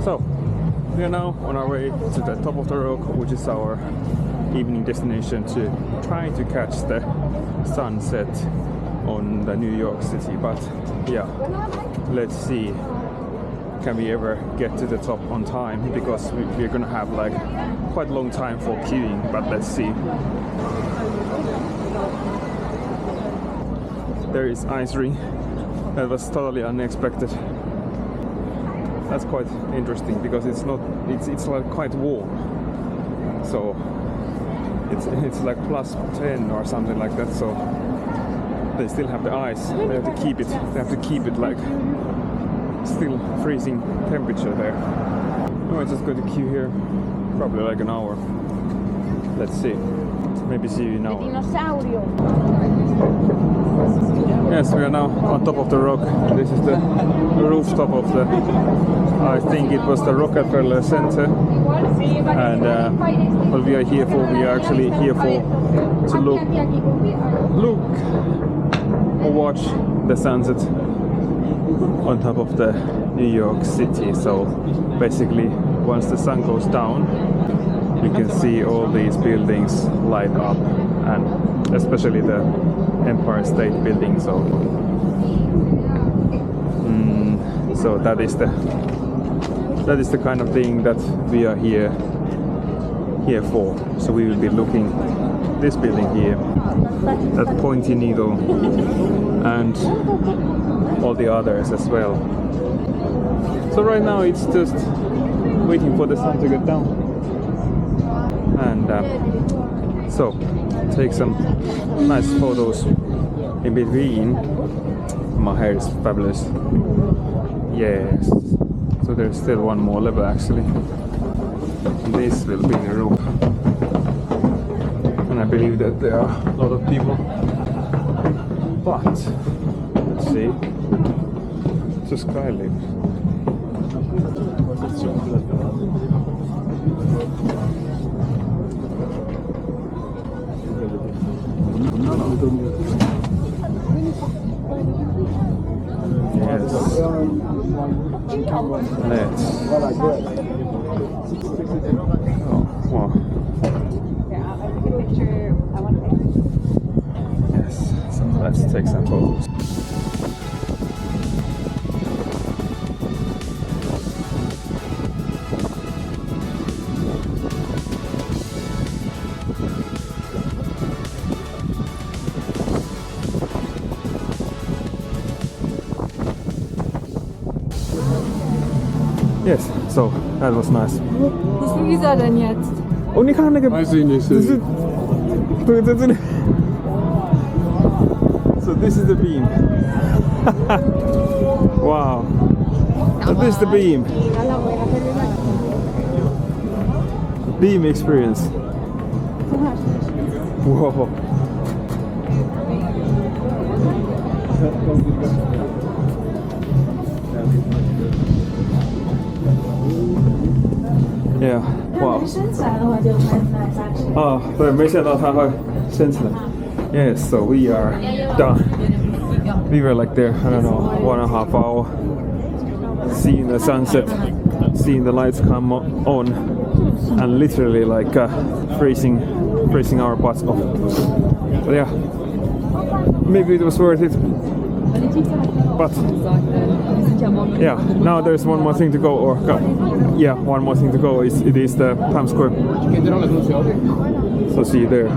So, we are now on our way to the top of the rock, which is our evening destination to try to catch the sunset on the New York City. But yeah, let's see, can we ever get to the top on time, because we're gonna have like quite a long time for queuing, but let's see. There is ice ring. That was totally unexpected. That's quite interesting because it's like quite warm. So it's like plus 10 or something like that. So they still have the ice. They have to keep it. They have to keep it like still freezing temperature there. I'm just going to queue here probably like an hour. Let's see. Maybe see you in an hour. Yes, we are now on top of the rock. This is the rooftop of the, I think it was the Rockefeller Center. And what we are here for, we are actually here for to look or watch the sunset on top of the New York City. So basically, once the sun goes down, you can see all these buildings light up, and especially the Empire State Building. So, so that is the kind of thing that we are here for. So we will be looking this building here, that pointy needle, and all the others as well. So right now it's just waiting for the sun to get down, and so take some nice photos in between. My hair is fabulous. Yes. So there's still one more level actually. This will be the roof. And I believe that there are a lot of people. But let's see. It's a sky lift. Yes. Let's. Oh, wow. Yes. So let's take some photos. Yes, so that was nice. Wie ist er denn jetzt? Und ich kann nicht. Weiß ich nicht. So this is the beam. Wow. So this is the beam. Beam experience. Whoa. Yeah, wow. 升起来的话就很 nice actually. 啊，对，没想到它会升起来。Yes, so we are done. We were like there, I don't know, 1.5 hours, seeing the sunset, seeing the lights come on, and literally like freezing our butts off. But yeah, maybe it was worth it. But yeah, now there's one more thing to go, or one more thing to go. It is the Times Square. So see you there.